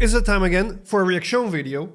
Is it time again for a reaction video?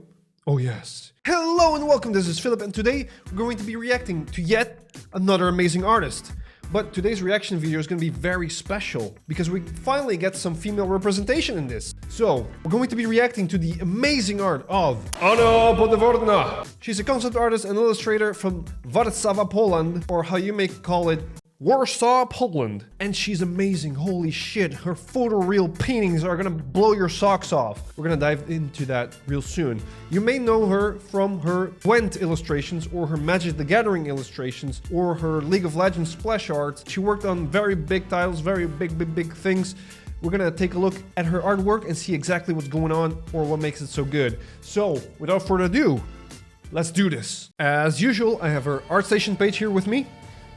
Oh yes. Hello and welcome, this is Philip, and today we're going to be reacting to yet another amazing artist. But today's reaction video is going to be very special because we finally get some female representation in this. So, we're going to be reacting to the amazing art of Anna Podedworna. She's a concept artist and illustrator from Warsaw, Poland, or how you may call it, Warsaw, Poland. And she's amazing, holy shit. Her photoreal paintings are gonna blow your socks off. We're gonna dive into that real soon. You may know her from her Gwent illustrations or her Magic the Gathering illustrations or her League of Legends splash art. She worked on very big titles, very big things. We're gonna take a look at her artwork and see exactly what's going on or what makes it so good. So, without further ado, let's do this. As usual, I have her ArtStation page here with me.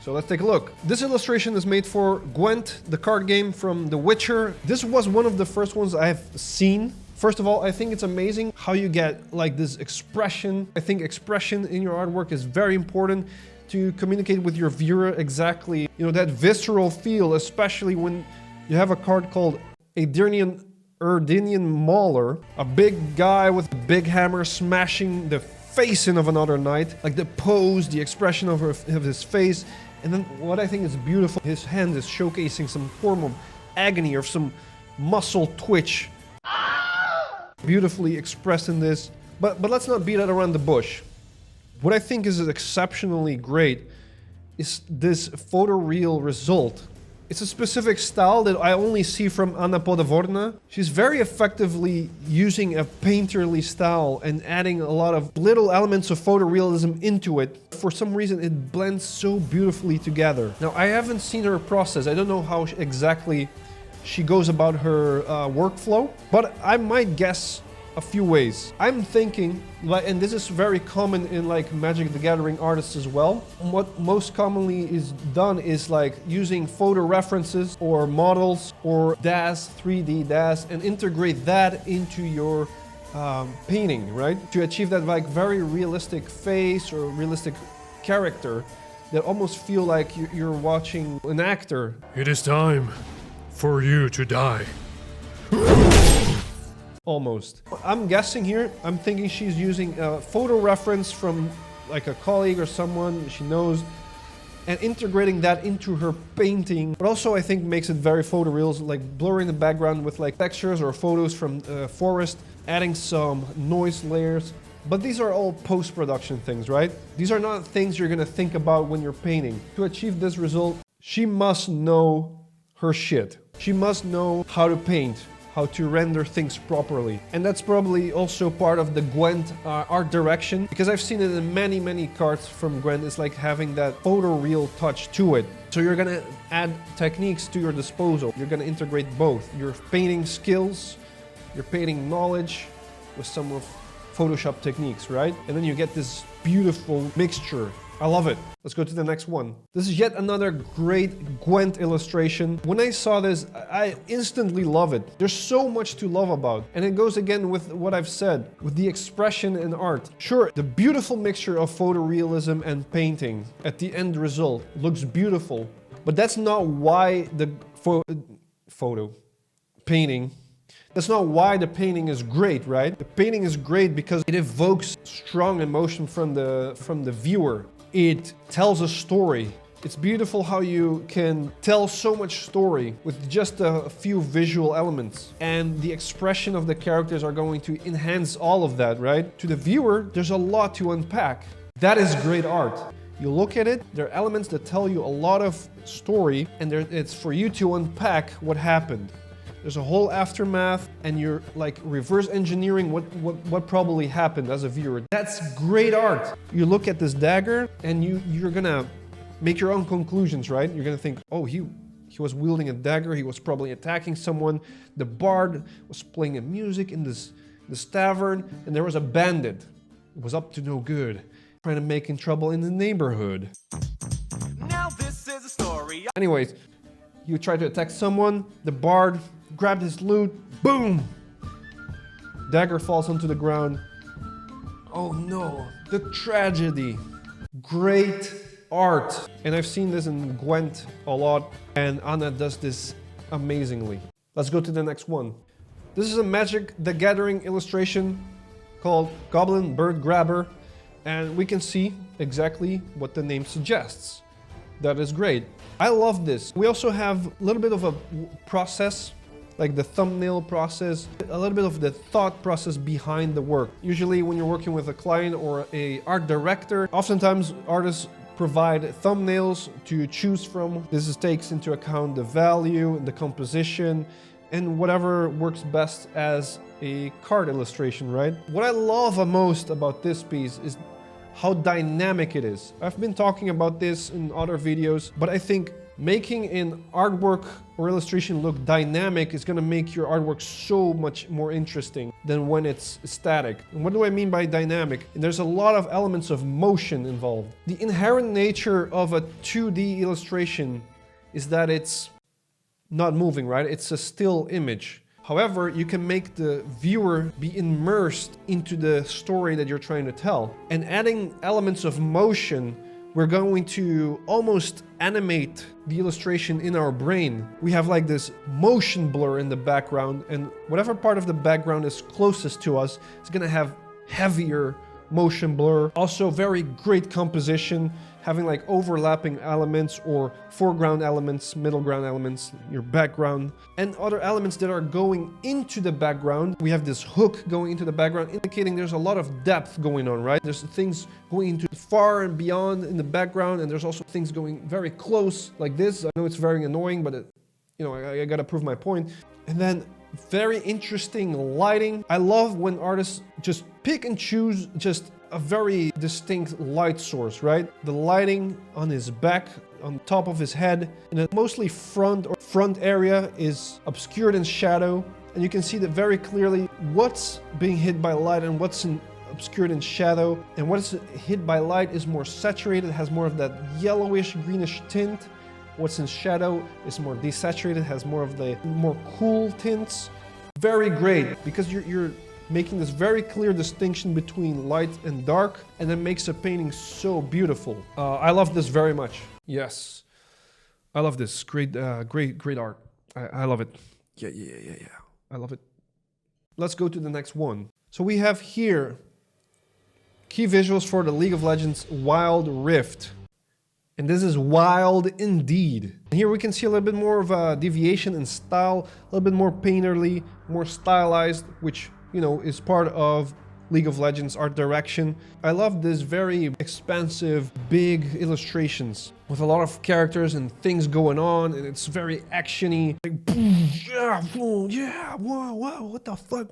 So let's take a look. This illustration is made for Gwent, the card game from The Witcher. This was one of the first ones I've seen. First of all, I think it's amazing how you get like this expression. I think expression in your artwork is very important to communicate with your viewer exactly, you know, that visceral feel, especially when you have a card called Erdinian Mauler, a big guy with a big hammer smashing the face in of another knight, like the pose, the expression of his face. And then what I think is beautiful, his hand is showcasing some form of agony or some muscle twitch. Beautifully expressed in this. But let's not beat it around the bush. What I think is exceptionally great is this photoreal result. It's a specific style that I only see from Anna Podedworna. She's very effectively using a painterly style and adding a lot of little elements of photorealism into it. For some reason, it blends so beautifully together. Now, I haven't seen her process. I don't know how exactly she goes about her workflow, but I might guess a few ways. I'm thinking, and this is very common in like Magic the Gathering artists as well. What most commonly is done is like using photo references or models or DAS, 3D DAS, and integrate that into your painting, right? To achieve that like very realistic face or realistic character that almost feel like you're watching an actor. It is time for you to die. Almost. I'm guessing here, I'm thinking she's using a photo reference from like a colleague or someone she knows and integrating that into her painting. But also I think makes it very photoreal, like blurring the background with like textures or photos from forest, adding some noise layers. But these are all post-production things, right? These are not things you're gonna think about when you're painting. To achieve this result, she must know her shit. She must know how to paint, how to render things properly. And that's probably also part of the Gwent art direction, because I've seen it in many cards from Gwent. It's like having that photoreal touch to it. So you're gonna add techniques to your disposal. You're gonna integrate both your painting skills, your painting knowledge with some of Photoshop techniques, right? And then you get this beautiful mixture. I love it. Let's go to the next one. This is yet another great Gwent illustration. When I saw this, I instantly love it. There's so much to love about. And it goes again with what I've said, with the expression in art. Sure, the beautiful mixture of photorealism and painting at the end result looks beautiful, but that's not why the painting. That's not why the painting is great, right? The painting is great because it evokes strong emotion from the viewer. It tells a story. It's beautiful how you can tell so much story with just a few visual elements. And the expression of the characters are going to enhance all of that, right? To the viewer, there's a lot to unpack. That is great art. You look at it, there are elements that tell you a lot of story, and it's for you to unpack what happened. There's a whole aftermath, and you're like reverse engineering what probably happened as a viewer. That's great art. You look at this dagger, and you're gonna make your own conclusions, right? You're gonna think, oh, he was wielding a dagger. He was probably attacking someone. The bard was playing a music in this tavern, and there was a bandit. It was up to no good, trying to make trouble in the neighborhood. Now this is a story. Anyways, you try to attack someone. The bard grabbed his loot, boom! Dagger falls onto the ground. Oh no, the tragedy. Great art. And I've seen this in Gwent a lot, and Anna does this amazingly. Let's go to the next one. This is a Magic the Gathering illustration called Goblin Bird Grabber, and we can see exactly what the name suggests. That is great. I love this. We also have a little bit of a process, like the thumbnail process, a little bit of the thought process behind the work. Usually when you're working with a client or a art director, oftentimes artists provide thumbnails to choose from. This takes into account the value, the composition, and whatever works best as a card illustration, right? What I love most about this piece is how dynamic it is. I've been talking about this in other videos, but I think making an artwork or illustration look dynamic is gonna make your artwork so much more interesting than when it's static. And what do I mean by dynamic? There's a lot of elements of motion involved. The inherent nature of a 2D illustration is that it's not moving, right? It's a still image. However, you can make the viewer be immersed into the story that you're trying to tell. And adding elements of motion, we're going to almost animate the illustration in our brain. We have like this motion blur in the background, and whatever part of the background is closest to us is gonna have heavier motion blur. Also very great composition, having like overlapping elements or foreground elements, middle ground elements, your background, and other elements that are going into the background. We have this hook going into the background, indicating there's a lot of depth going on, right? There's things going into far and beyond in the background, and there's also things going very close like this. I know it's very annoying, but I gotta prove my point. And then very interesting lighting. I love when artists just pick and choose just a very distinct light source, right? The lighting on his back, on top of his head, and the mostly front area is obscured in shadow, and you can see that very clearly what's being hit by light and what's obscured in shadow, and what's hit by light is more saturated, has more of that yellowish greenish tint. What's in shadow is more desaturated, has more of the more cool tints. Very great, because you're making this very clear distinction between light and dark, and it makes a painting so beautiful. I love this very much. Yes, I love this. Great art. I love it. Yeah. I love it. Let's go to the next one. So we have here key visuals for the League of Legends Wild Rift. And this is wild indeed. Here we can see a little bit more of a deviation in style, a little bit more painterly, more stylized, which, is part of League of Legends art direction. I love this very expansive, big illustrations with a lot of characters and things going on, and it's very actiony. Like, whoa, what the fuck?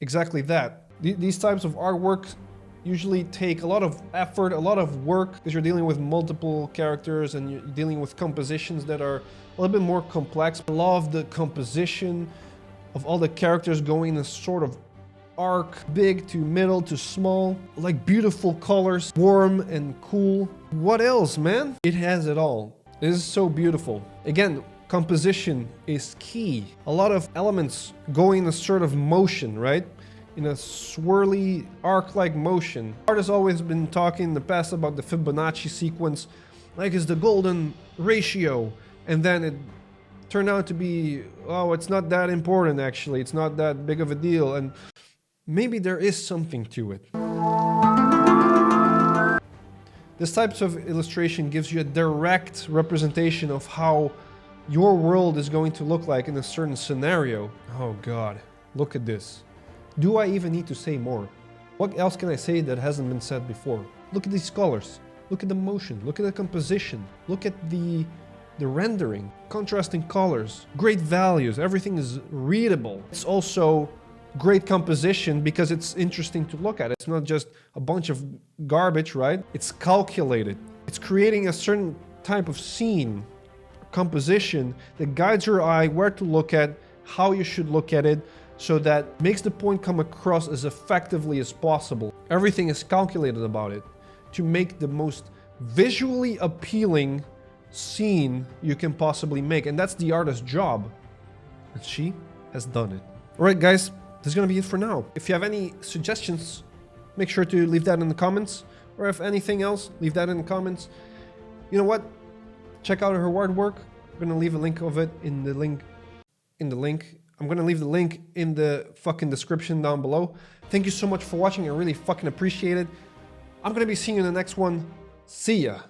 Exactly that. These types of artwork usually take a lot of effort, a lot of work, because you're dealing with multiple characters and you're dealing with compositions that are a little bit more complex. I love the composition of all the characters going in a sort of arc, big to middle to small, like beautiful colors, warm and cool. What else, man? It has it all. It is so beautiful. Again, composition is key. A lot of elements going in a sort of motion, right? In a swirly arc-like motion. Art has always been talking in the past about the Fibonacci sequence, like it's the golden ratio, and then it turned out to be, oh, it's not that important actually, it's not that big of a deal, and maybe there is something to it. This type of illustration gives you a direct representation of how your world is going to look like in a certain scenario. Oh God, look at this. Do I even need to say more? What else can I say that hasn't been said before? Look at these colors. Look at the motion. Look at the composition. Look at the rendering. Contrasting colors. Great values. Everything is readable. It's also great composition because it's interesting to look at. It's not just a bunch of garbage, right? It's calculated. It's creating a certain type of scene, composition that guides your eye where to look at, how you should look at it, so that makes the point come across as effectively as possible. Everything is calculated about it to make the most visually appealing scene you can possibly make, and that's the artist's job, and she has done it. Alright guys, this is gonna be it for now. If you have any suggestions, make sure to leave that in the comments, or if anything else, leave that in the comments. You know what? Check out her artwork. I'm gonna leave a link of it in the link in the link. I'm gonna leave the link in the fucking description down below. Thank you so much for watching. I really fucking appreciate it. I'm gonna be seeing you in the next one. See ya.